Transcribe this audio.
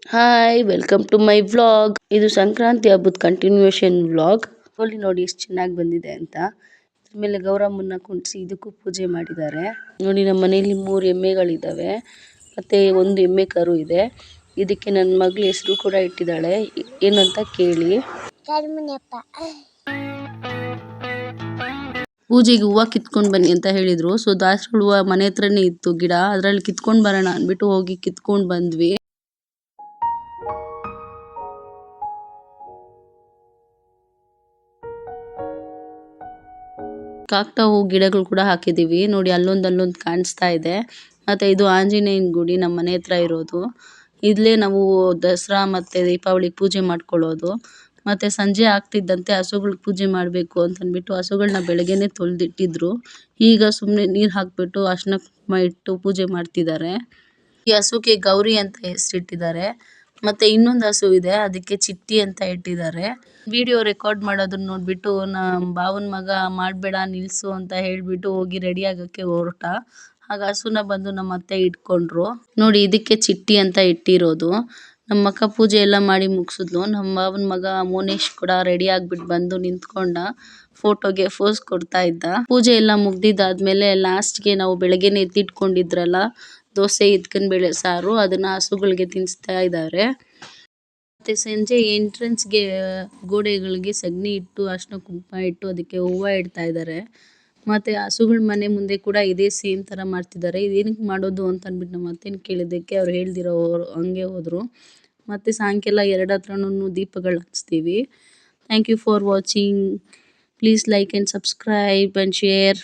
Hi welcome to my vlog. ಇದು ಸಂಕ್ರಾಂತಿ ಹಬ್ಬದ continuation vlog. ಅಲ್ಲಿ ನೋಡಿ ಎಷ್ಟು ಚೆನ್ನಾಗಿ ಬಂದಿದೆ ಅಂತ. ಆಮೇಲೆ ಗೌರಮ್ಮನ್ನ ಕುಂಡ್ಸಿ ಇದಕ್ಕೂ ಪೂಜೆ ಮಾಡಿದ್ದಾರೆ. ನೋಡಿ ನಮ್ಮ ಮನೆಯಲ್ಲಿ 3 ಎಮ್ಮೆಗಳಿದ್ದಾವೆ ಮತ್ತೆ ಒಂದು ಎಮ್ಮೆ ಕರು ಇದೆ. ಇದಕ್ಕೆ ನನ್ನ ಮಗಳ ಹೆಸರು ಕೂಡ ಇಟ್ಟಿದ್ದಾಳೆ. ಏನಂತ ಕೇಳಿ. ಪೂಜೆಗೆ ಹೂವು ಕಿತ್ಕೊಂಡು ಬನ್ನಿ ಅಂತ ಹೇಳಿದ್ರು. ಸೊ ದಾಸವಾಳ ಹೂವು ಮನೆ ಹತ್ರನೇ ಇತ್ತು ಗಿಡ, ಅದ್ರಲ್ಲಿ ಕಿತ್ಕೊಂಡು ಬರೋಣ ಅಂದ್ಬಿಟ್ಟು ಹೋಗಿ ಕಿತ್ಕೊಂಡು ಬಂದ್ವಿ. ಕಾಕ್ಟ ಹೂ ಗಿಡಗಳು ಕೂಡ ಹಾಕಿದೀವಿ ನೋಡಿ, ಅಲ್ಲೊಂದು ಕಾಣಿಸ್ತಾ ಇದೆ. ಮತ್ತೆ ಇದು ಆಂಜನೇಯನ ಗುಡಿ ನಮ್ಮ ಮನೆ ಹತ್ರ ಇರೋದು. ಇಲ್ಲೇ ನಾವು ದಸರಾ ಮತ್ತೆ ದೀಪಾವಳಿ ಪೂಜೆ ಮಾಡ್ಕೊಳ್ಳೋದು. ಮತ್ತೆ ಸಂಜೆ ಆಗ್ತಿದ್ದಂತೆ ಹಸುಗಳಿಗೆ ಪೂಜೆ ಮಾಡಬೇಕು ಅಂತ ಅಂದ್ಬಿಟ್ಟು ಹಸುಗಳನ್ನ ಬೆಳಗ್ಗೆನೆ ತೊಳೆದಿಟ್ಟಿದ್ರು. ಈಗ ಸುಮ್ಮನೆ ನೀರು ಹಾಕ್ಬಿಟ್ಟು ಅರ್ಶಿನ ಕುಂಕುಮ ಇಟ್ಟು ಪೂಜೆ ಮಾಡ್ತಿದ್ದಾರೆ. ಈ ಹಸುಗೆ ಗೌರಿ ಅಂತ ಹೆಸರಿಟ್ಟಿದ್ದಾರೆ. ಮತ್ತೆ ಇನ್ನೊಂದು ಹಸು ಇದೆ, ಅದಕ್ಕೆ ಚಿಟ್ಟಿ ಅಂತ ಇಟ್ಟಿದ್ದಾರೆ. ವಿಡಿಯೋ ರೆಕಾರ್ಡ್ ಮಾಡೋದನ್ನ ನೋಡ್ಬಿಟ್ಟು ನಮ್ಮ ಬಾವನ ಮಗ ಮಾಡಬೇಡ ನಿಲ್ಸು ಅಂತ ಹೇಳ್ಬಿಟ್ಟು ಹೋಗಿ ರೆಡಿ ಆಗಕ್ಕೆ ಹೊರಟ. ಆಗ ಹಸುನ ಬಂದು ನಮ್ಮ ಅತ್ತೆ ಇಟ್ಕೊಂಡ್ರು. ನೋಡಿ ಇದಕ್ಕೆ ಚಿಟ್ಟಿ ಅಂತ ಇಟ್ಟಿರೋದು. ನಮ್ಮ ಅಕ್ಕ ಪೂಜೆ ಎಲ್ಲ ಮಾಡಿ ಮುಗಿಸಿದ್ಲು. ನಮ್ಮ ಬಾವನ ಮಗ ಮೋನೇಶ್ ಕೂಡ ರೆಡಿ ಆಗ್ಬಿಟ್ಟು ಬಂದು ನಿಂತ್ಕೊಂಡ. ಫೋಟೋಗೆ ಫೋಸ್ ಕೊಡ್ತಾ ಇದ್ದ. ಪೂಜೆ ಎಲ್ಲ ಮುಗ್ದಿದ್ದಾದ್ಮೇಲೆ ಲಾಸ್ಟ್ಗೆ ನಾವು ಬೆಳಗ್ಗೆನೆ ಎತ್ತಿಟ್ಕೊಂಡಿದ್ರಲ್ಲ ದೋಸೆ ಇದ್ಕನ್ ಬೇಳೆ ಸಾರು, ಅದನ್ನ ಹಸುಗಳಿಗೆ ತಿನ್ನಿಸ್ತಾ ಇದ್ದಾರೆ. ಮತ್ತೆ ಸಂಜೆ ಎಂಟ್ರೆನ್ಸ್ಗೆ ಗೋಡೆಗಳಿಗೆ ಸಗಣಿ ಇಟ್ಟು ಅರ್ಶಿನ ಕುಂಕುಮ ಇಟ್ಟು ಅದಕ್ಕೆ ಹೂವು ಇಡ್ತಾ ಇದ್ದಾರೆ. ಮತ್ತೆ ಹಸುಗಳ ಮನೆ ಮುಂದೆ ಕೂಡ ಇದೇ ಸೇಮ್ ತರ ಮಾಡ್ತಿದ್ದಾರೆ. ಇದೇನಕ್ಕೆ ಮಾಡೋದು ಅಂತ ಅಂದ್ಬಿಟ್ಟು ನಮ್ಮ ಅತ್ತೆನ ಕೇಳಿದ್ದಕ್ಕೆ ಅವ್ರು ಹೇಳ್ದಿರೋ ಹಂಗೆ ಹೋದ್ರು. ಮತ್ತೆ ಸಾಯಂಕಾಲ 2 ಹತ್ರನೂ ದೀಪಗಳು ಹಚ್ತೀವಿ. Thank you for watching. Please like and subscribe and share.